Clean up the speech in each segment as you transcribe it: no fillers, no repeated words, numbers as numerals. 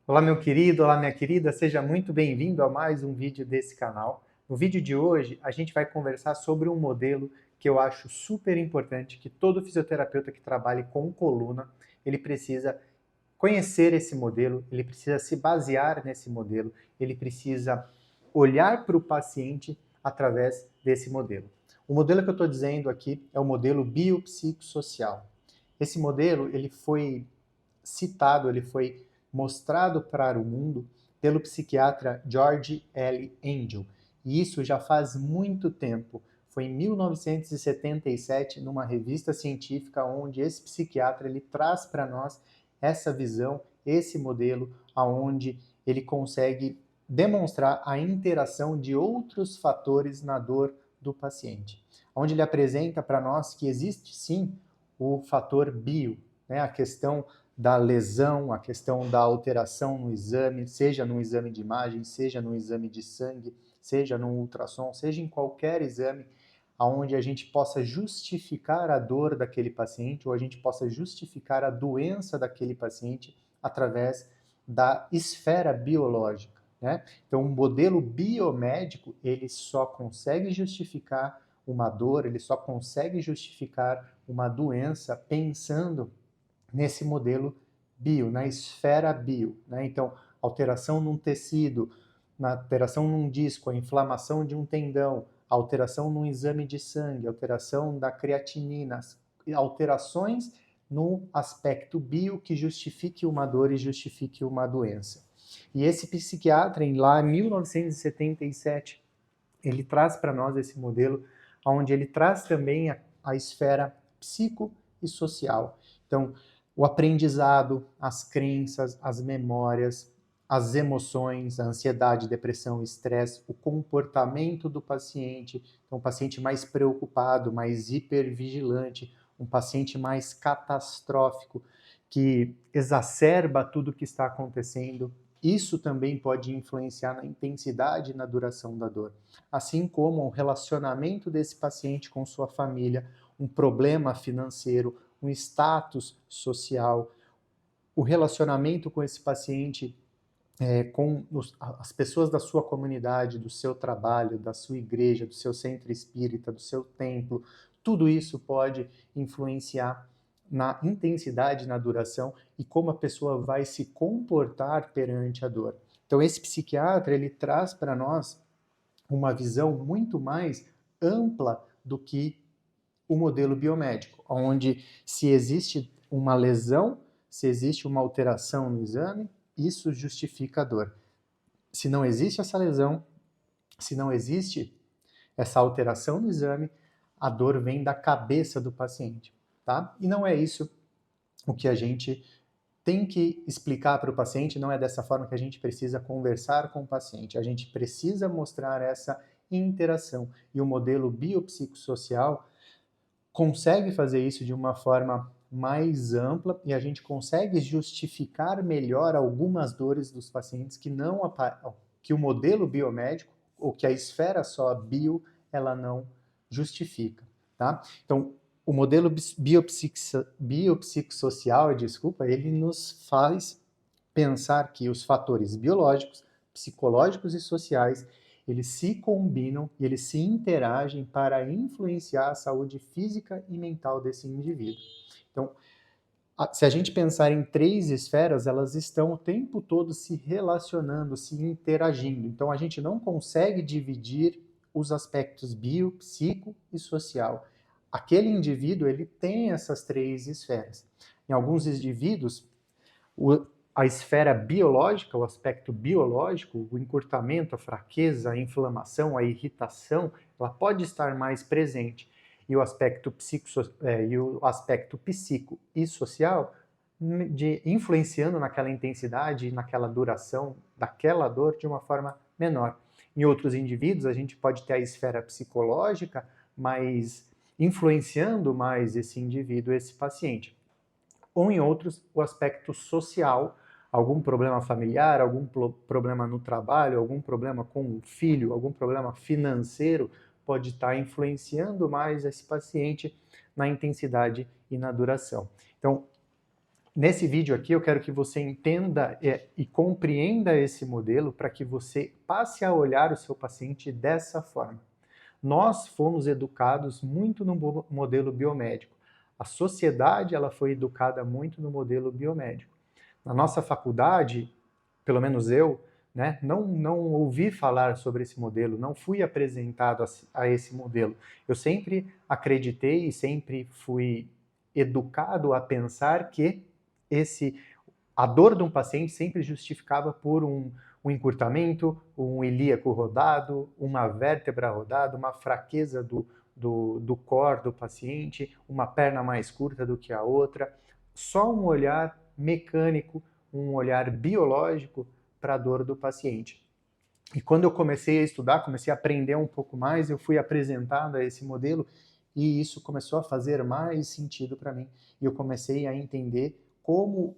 Olá, meu querido, olá, minha querida, seja muito bem-vindo a mais um vídeo desse canal. No vídeo de hoje, a gente vai conversar sobre um modelo que eu acho super importante, que todo fisioterapeuta que trabalhe com coluna, ele precisa conhecer esse modelo, ele precisa se basear nesse modelo, ele precisa olhar para o paciente através desse modelo. O modelo que eu estou dizendo aqui é o modelo biopsicossocial. Esse modelo, ele foi citado, ele foi mostrado para o mundo pelo psiquiatra George L. Angel. E isso já faz muito tempo. Foi em 1977, numa revista científica, onde esse psiquiatra ele traz para nós essa visão, esse modelo, aonde ele consegue demonstrar a interação de outros fatores na dor do paciente. Onde ele apresenta para nós que existe sim o fator bio, né, a questão da lesão, a questão da alteração no exame, seja no exame de imagem, seja no exame de sangue, seja no ultrassom, seja em qualquer exame, onde a gente possa justificar a dor daquele paciente ou a gente possa justificar a doença daquele paciente através da esfera biológica, né? Então, um modelo biomédico, ele só consegue justificar uma dor, ele só consegue justificar uma doença pensando nesse modelo bio, na esfera bio, né? Então, alteração num tecido, na alteração num disco, a inflamação de um tendão, alteração num exame de sangue, alteração da creatinina, alterações no aspecto bio que justifique uma dor e justifique uma doença. E esse psiquiatra, lá em 1977, ele traz para nós esse modelo, onde ele traz também a esfera psico e social. Então, o aprendizado, as crenças, as memórias, as emoções, a ansiedade, depressão, estresse, o comportamento do paciente, então, um paciente mais preocupado, mais hipervigilante, um paciente mais catastrófico, que exacerba tudo o que está acontecendo. Isso também pode influenciar na intensidade e na duração da dor. Assim como o relacionamento desse paciente com sua família, um problema financeiro, um status social, o relacionamento com esse paciente com as pessoas da sua comunidade, do seu trabalho, da sua igreja, do seu centro espírita, do seu templo, tudo isso pode influenciar na intensidade, na duração e como a pessoa vai se comportar perante a dor. Então esse psiquiatra, ele traz para nós uma visão muito mais ampla do que o modelo biomédico, onde se existe uma lesão, se existe uma alteração no exame, isso justifica a dor. Se não existe essa lesão, se não existe essa alteração no exame, a dor vem da cabeça do paciente, tá? E não é isso o que a gente tem que explicar para o paciente, não é dessa forma que a gente precisa conversar com o paciente. A gente precisa mostrar essa interação. E o modelo biopsicossocial consegue fazer isso de uma forma mais ampla e a gente consegue justificar melhor algumas dores dos pacientes que o modelo biomédico ou que a esfera só bio ela não justifica, tá? Então, o modelo biopsicossocial, desculpa, ele nos faz pensar que os fatores biológicos, psicológicos e sociais eles se combinam e eles se interagem para influenciar a saúde física e mental desse indivíduo. Então, se a gente pensar em três esferas, elas estão o tempo todo se relacionando, se interagindo. Então, a gente não consegue dividir os aspectos bio, psico e social. Aquele indivíduo, ele tem essas três esferas. Em alguns indivíduos, a esfera biológica, o aspecto biológico, o encurtamento, a fraqueza, a inflamação, a irritação, ela pode estar mais presente. E o aspecto psico e social influenciando naquela intensidade, naquela duração daquela dor de uma forma menor. Em outros indivíduos, a gente pode ter a esfera psicológica, mas influenciando mais esse indivíduo, esse paciente. Ou em outros, o aspecto social, algum problema familiar, algum problema no trabalho, algum problema com o filho, algum problema financeiro, pode estar influenciando mais esse paciente na intensidade e na duração. Então, Nesse vídeo aqui eu quero que você entenda e compreenda esse modelo para que você passe a olhar o seu paciente dessa forma. Nós fomos educados muito no modelo biomédico. A sociedade ela foi educada muito no modelo biomédico. Na nossa faculdade, pelo menos eu, né, não ouvi falar sobre esse modelo, não fui apresentado a esse modelo. Eu sempre acreditei e sempre fui educado a pensar que a dor de um paciente sempre justificava por um encurtamento, um ilíaco rodado, uma vértebra rodada, uma fraqueza do core do paciente, uma perna mais curta do que a outra. Só um olhar mecânico, um olhar biológico para a dor do paciente. E quando eu comecei a estudar, comecei a aprender um pouco mais, eu fui apresentado a esse modelo e isso começou a fazer mais sentido para mim. E eu comecei a entender como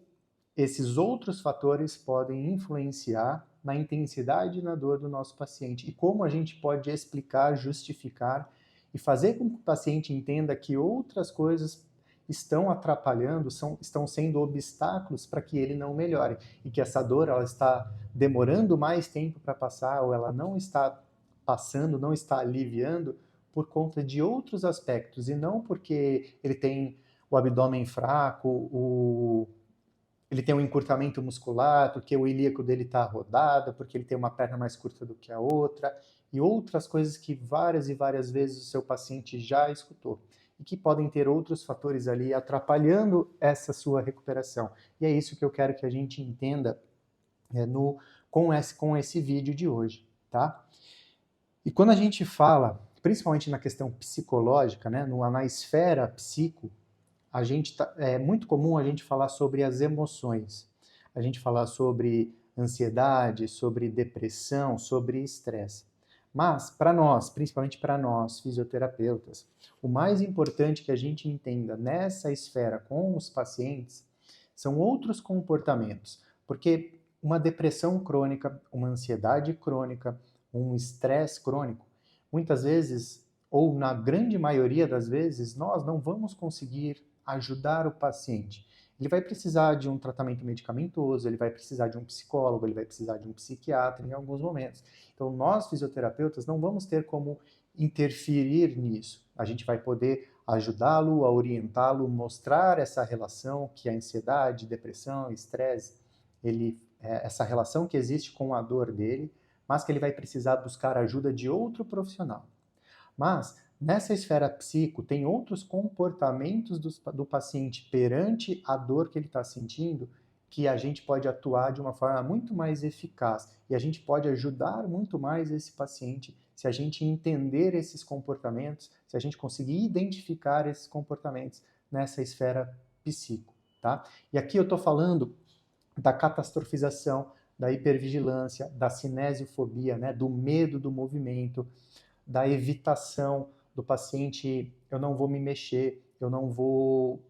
esses outros fatores podem influenciar na intensidade e na dor do nosso paciente e como a gente pode explicar, justificar e fazer com que o paciente entenda que outras coisas estão atrapalhando, estão sendo obstáculos para que ele não melhore e que essa dor ela está demorando mais tempo para passar ou ela não está passando, não está aliviando por conta de outros aspectos e não porque ele tem o abdômen fraco, ele tem um encurtamento muscular, porque o ilíaco dele está rodado, porque ele tem uma perna mais curta do que a outra, e outras coisas que várias e várias vezes o seu paciente já escutou, e que podem ter outros fatores ali atrapalhando essa sua recuperação. E é isso que eu quero que a gente entenda com esse vídeo de hoje, tá? E quando a gente fala, principalmente na questão psicológica, né, na esfera psico, é muito comum a gente falar sobre as emoções, a gente falar sobre ansiedade, sobre depressão, sobre estresse. Mas, para nós, principalmente para nós, fisioterapeutas, o mais importante que a gente entenda nessa esfera com os pacientes são outros comportamentos, porque uma depressão crônica, uma ansiedade crônica, um estresse crônico, muitas vezes, ou na grande maioria das vezes, nós não vamos conseguir ajudar o paciente. Ele vai precisar de um tratamento medicamentoso, ele vai precisar de um psicólogo, ele vai precisar de um psiquiatra em alguns momentos. Então, nós fisioterapeutas não vamos ter como interferir nisso. A gente vai poder ajudá-lo, a orientá-lo, mostrar essa relação que a ansiedade, depressão, estresse, essa relação que existe com a dor dele, mas que ele vai precisar buscar ajuda de outro profissional. Mas nessa esfera psico, tem outros comportamentos do paciente perante a dor que ele está sentindo que a gente pode atuar de uma forma muito mais eficaz e a gente pode ajudar muito mais esse paciente se a gente entender esses comportamentos, se a gente conseguir identificar esses comportamentos nessa esfera psico, tá? E aqui eu estou falando da catastrofização, da hipervigilância, da cinesiofobia, né, do medo do movimento, da evitação do paciente, eu não vou me mexer, eu não vou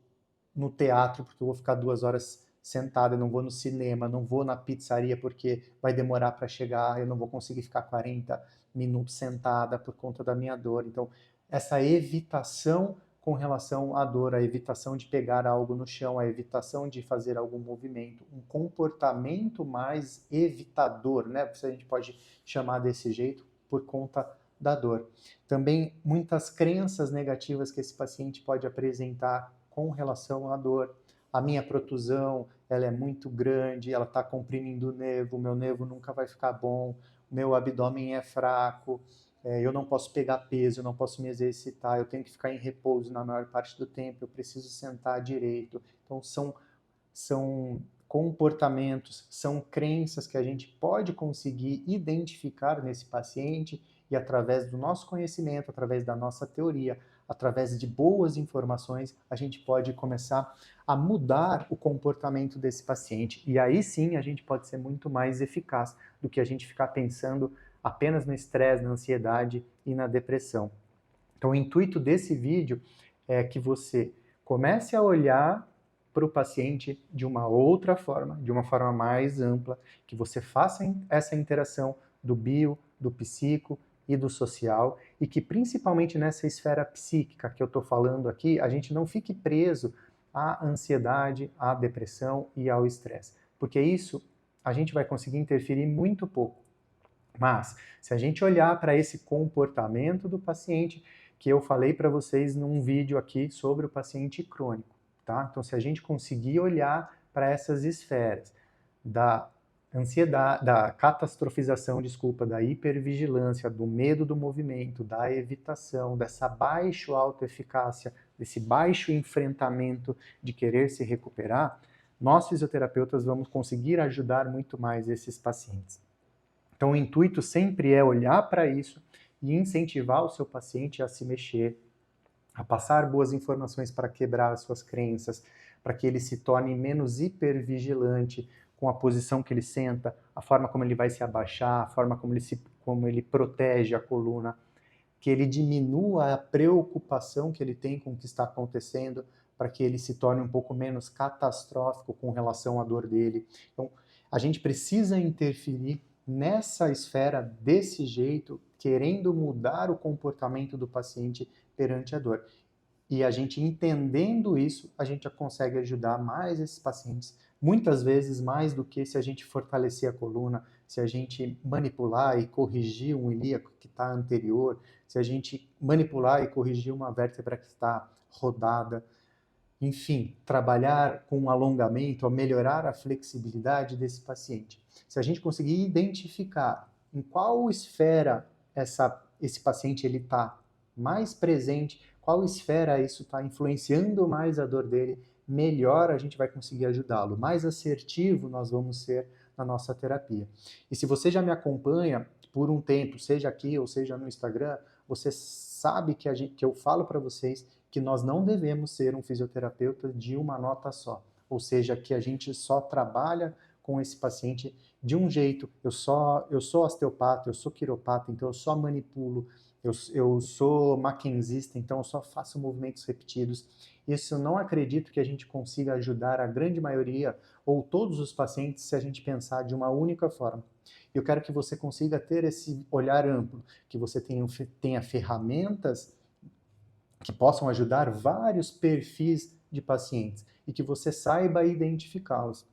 no teatro porque eu vou ficar 2 horas sentado, eu não vou no cinema, não vou na pizzaria porque vai demorar para chegar, eu não vou conseguir ficar 40 minutos sentada por conta da minha dor. Então, essa evitação com relação à dor, a evitação de pegar algo no chão, a evitação de fazer algum movimento, um comportamento mais evitador, né? Se a gente pode chamar desse jeito, por conta da dor. Também muitas crenças negativas que esse paciente pode apresentar com relação à dor. A minha protusão, ela é muito grande, ela está comprimindo o meu nervo nunca vai ficar bom, o meu abdômen é fraco, eu não posso pegar peso, eu não posso me exercitar, eu tenho que ficar em repouso na maior parte do tempo, eu preciso sentar direito. Então, são comportamentos, são crenças que a gente pode conseguir identificar nesse paciente e através do nosso conhecimento, através da nossa teoria, através de boas informações, a gente pode começar a mudar o comportamento desse paciente. E aí sim a gente pode ser muito mais eficaz do que a gente ficar pensando apenas no estresse, na ansiedade e na depressão. Então, o intuito desse vídeo é que você comece a olhar para o paciente de uma outra forma, de uma forma mais ampla, que você faça essa interação do bio, do psico e do social, e que principalmente nessa esfera psíquica que eu estou falando aqui, a gente não fique preso à ansiedade, à depressão e ao estresse. Porque isso a gente vai conseguir interferir muito pouco. Mas, se a gente olhar para esse comportamento do paciente, que eu falei para vocês num vídeo aqui sobre o paciente crônico, tá? Então, se a gente conseguir olhar para essas esferas da ansiedade, da catastrofização, desculpa, da hipervigilância, do medo do movimento, da evitação, dessa baixa autoeficácia, desse baixo enfrentamento de querer se recuperar, nós fisioterapeutas vamos conseguir ajudar muito mais esses pacientes. Então, o intuito sempre é olhar para isso e incentivar o seu paciente a se mexer, a passar boas informações para quebrar as suas crenças, para que ele se torne menos hipervigilante com a posição que ele senta, a forma como ele vai se abaixar, a forma como ele protege a coluna, que ele diminua a preocupação que ele tem com o que está acontecendo, para que ele se torne um pouco menos catastrófico com relação à dor dele. Então, a gente precisa interferir nessa esfera desse jeito, querendo mudar o comportamento do paciente perante a dor. E a gente entendendo isso, a gente já consegue ajudar mais esses pacientes, muitas vezes mais do que se a gente fortalecer a coluna, se a gente manipular e corrigir um ilíaco que está anterior, se a gente manipular e corrigir uma vértebra que está rodada. Enfim, trabalhar com alongamento, a melhorar a flexibilidade desse paciente. Se a gente conseguir identificar em qual esfera esse paciente está mais presente, qual esfera isso está influenciando mais a dor dele, melhor a gente vai conseguir ajudá-lo, mais assertivo nós vamos ser na nossa terapia. E se você já me acompanha por um tempo, seja aqui ou seja no Instagram, você sabe que eu falo para vocês que nós não devemos ser um fisioterapeuta de uma nota só, ou seja, que a gente só trabalha com esse paciente de um jeito. Eu sou osteopata, eu sou quiropata, então eu só manipulo, eu sou maquenzista, então eu só faço movimentos repetidos. Isso eu não acredito que a gente consiga ajudar a grande maioria ou todos os pacientes se a gente pensar de uma única forma. Eu quero que você consiga ter esse olhar amplo, que você tenha ferramentas que possam ajudar vários perfis de pacientes e que você saiba identificá-los.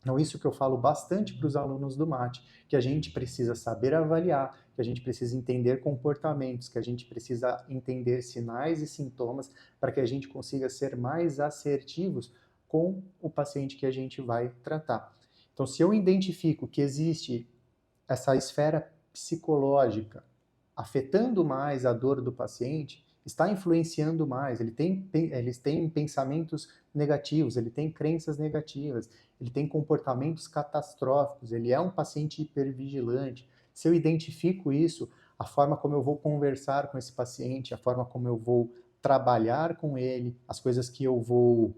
Então, isso que eu falo bastante para os alunos do MAT, que a gente precisa saber avaliar, que a gente precisa entender comportamentos, que a gente precisa entender sinais e sintomas para que a gente consiga ser mais assertivos com o paciente que a gente vai tratar. Então, se eu identifico que existe essa esfera psicológica afetando mais a dor do paciente, está influenciando mais, eles têm pensamentos negativos, ele tem crenças negativas, ele tem comportamentos catastróficos, ele é um paciente hipervigilante. Se eu identifico isso, a forma como eu vou conversar com esse paciente, a forma como eu vou trabalhar com ele, as coisas que eu vou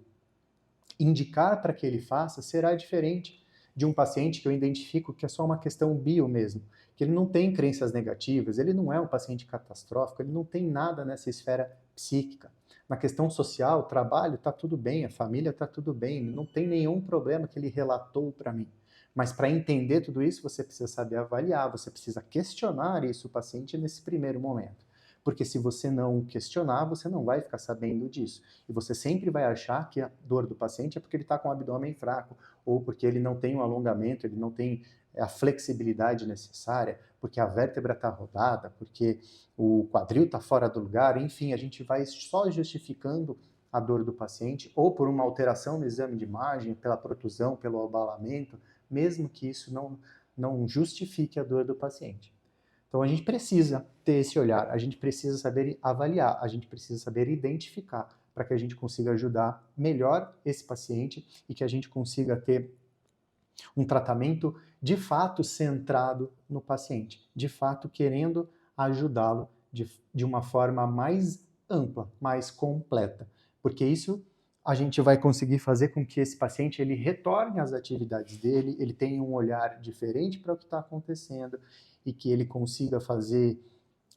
indicar para que ele faça, será diferente de um paciente que eu identifico que é só uma questão bio mesmo, que ele não tem crenças negativas, ele não é um paciente catastrófico, ele não tem nada nessa esfera psíquica. Na questão social, trabalho, está tudo bem, a família está tudo bem, não tem nenhum problema que ele relatou para mim. Mas para entender tudo isso, você precisa saber avaliar, você precisa questionar isso o paciente nesse primeiro momento. Porque se você não questionar, você não vai ficar sabendo disso. E você sempre vai achar que a dor do paciente é porque ele está com o abdômen fraco, ou porque ele não tem um alongamento, ele não tem a flexibilidade necessária, porque a vértebra está rodada, porque o quadril está fora do lugar, enfim, a gente vai só justificando a dor do paciente, ou por uma alteração no exame de imagem, pela protusão, pelo abalamento, mesmo que isso não justifique a dor do paciente. Então a gente precisa ter esse olhar, a gente precisa saber avaliar, a gente precisa saber identificar para que a gente consiga ajudar melhor esse paciente e que a gente consiga ter um tratamento de fato centrado no paciente, de fato querendo ajudá-lo de uma forma mais ampla, mais completa, porque isso a gente vai conseguir fazer com que esse paciente ele retorne às atividades dele, ele tenha um olhar diferente para o que está acontecendo e que ele consiga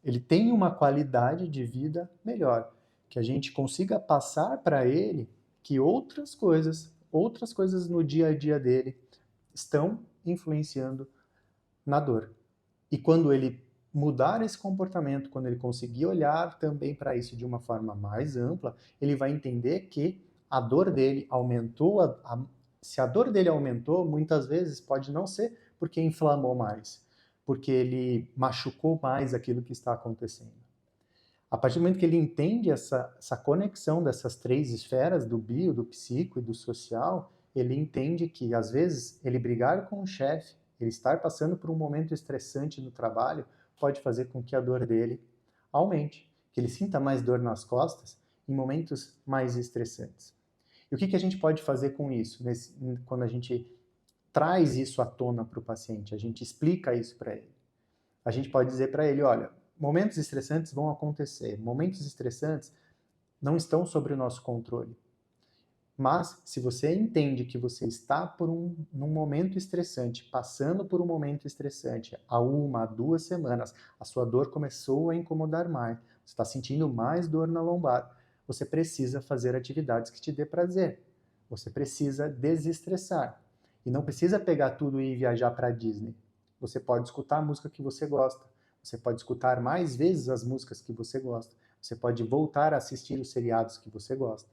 ele tenha uma qualidade de vida melhor, que a gente consiga passar para ele que outras coisas no dia a dia dele estão influenciando na dor. E quando ele mudar esse comportamento, quando ele conseguir olhar também para isso de uma forma mais ampla, ele vai entender que a dor dele aumentou, se a dor dele aumentou, muitas vezes pode não ser porque inflamou mais, porque ele machucou mais aquilo que está acontecendo. A partir do momento que ele entende essa conexão dessas três esferas, do bio, do psico e do social, ele entende que, às vezes, ele brigar com o chefe, ele estar passando por um momento estressante no trabalho, pode fazer com que a dor dele aumente, que ele sinta mais dor nas costas em momentos mais estressantes. E o que a gente pode fazer com isso, quando a gente traz isso à tona para o paciente, a gente explica isso para ele? A gente pode dizer para ele, olha, momentos estressantes vão acontecer, momentos estressantes não estão sobre o nosso controle. Mas, se você entende que você está num momento estressante, passando por um momento estressante, há 1, há 2 semanas, a sua dor começou a incomodar mais, você está sentindo mais dor na lombar, você precisa fazer atividades que te dê prazer. Você precisa desestressar. E não precisa pegar tudo e viajar para a Disney. Você pode escutar a música que você gosta. Você pode escutar mais vezes as músicas que você gosta. Você pode voltar a assistir os seriados que você gosta.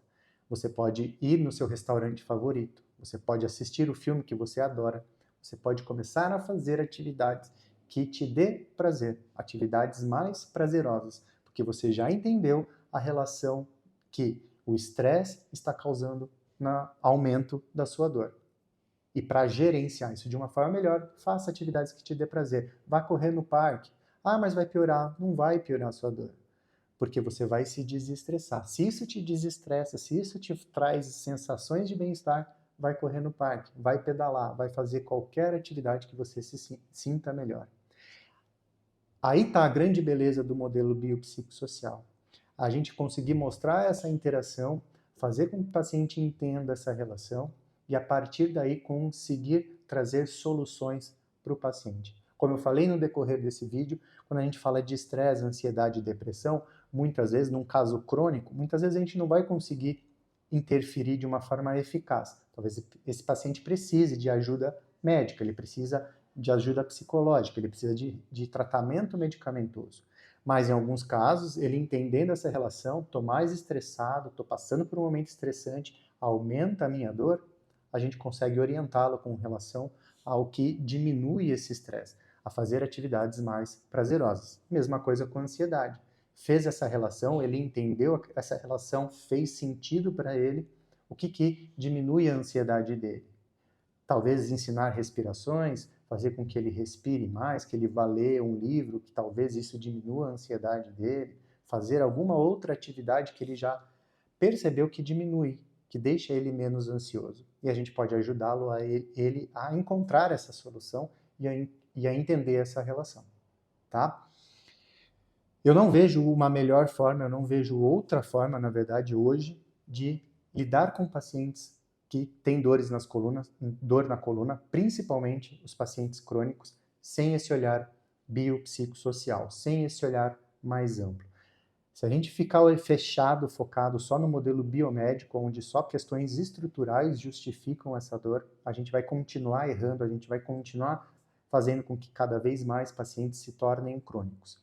Você pode ir no seu restaurante favorito. Você pode assistir o filme que você adora. Você pode começar a fazer atividades que te dê prazer, atividades mais prazerosas, porque você já entendeu a relação que o estresse está causando no aumento da sua dor. E para gerenciar isso de uma forma melhor, faça atividades que te dê prazer. Vá correr no parque. Ah, mas vai piorar. Não vai piorar a sua dor, porque você vai se desestressar. Se isso te desestressa, se isso te traz sensações de bem-estar, vai correr no parque, vai pedalar, vai fazer qualquer atividade que você se sinta melhor. Aí está a grande beleza do modelo biopsicossocial. A gente conseguir mostrar essa interação, fazer com que o paciente entenda essa relação e, a partir daí, conseguir trazer soluções para o paciente. Como eu falei no decorrer desse vídeo, quando a gente fala de estresse, ansiedade e depressão, muitas vezes, num caso crônico, muitas vezes a gente não vai conseguir interferir de uma forma eficaz. Talvez esse paciente precise de ajuda médica, ele precisa de ajuda psicológica, ele precisa de tratamento medicamentoso. Mas em alguns casos, ele entendendo essa relação, estou mais estressado, estou passando por um momento estressante, aumenta a minha dor, a gente consegue orientá-lo com relação ao que diminui esse estresse, a fazer atividades mais prazerosas. Mesma coisa com a ansiedade. Fez essa relação, ele entendeu essa relação, fez sentido para ele, o que diminui a ansiedade dele? Talvez ensinar respirações, fazer com que ele respire mais, que ele vá ler um livro, que talvez isso diminua a ansiedade dele, fazer alguma outra atividade que ele já percebeu que diminui, que deixa ele menos ansioso. E a gente pode ajudá-lo a ele a encontrar essa solução e a entender essa relação, tá? Eu não vejo uma melhor forma, eu não vejo outra forma, na verdade, hoje, de lidar com pacientes que têm dor na coluna, principalmente os pacientes crônicos, sem esse olhar biopsicossocial, sem esse olhar mais amplo. Se a gente ficar fechado, focado só no modelo biomédico, onde só questões estruturais justificam essa dor, a gente vai continuar errando, a gente vai continuar fazendo com que cada vez mais pacientes se tornem crônicos,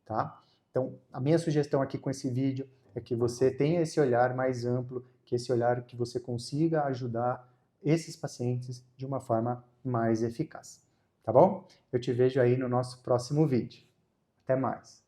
tá? Então, a minha sugestão aqui com esse vídeo é que você tenha esse olhar mais amplo, que esse olhar que você consiga ajudar esses pacientes de uma forma mais eficaz, tá bom? Eu te vejo aí no nosso próximo vídeo. Até mais!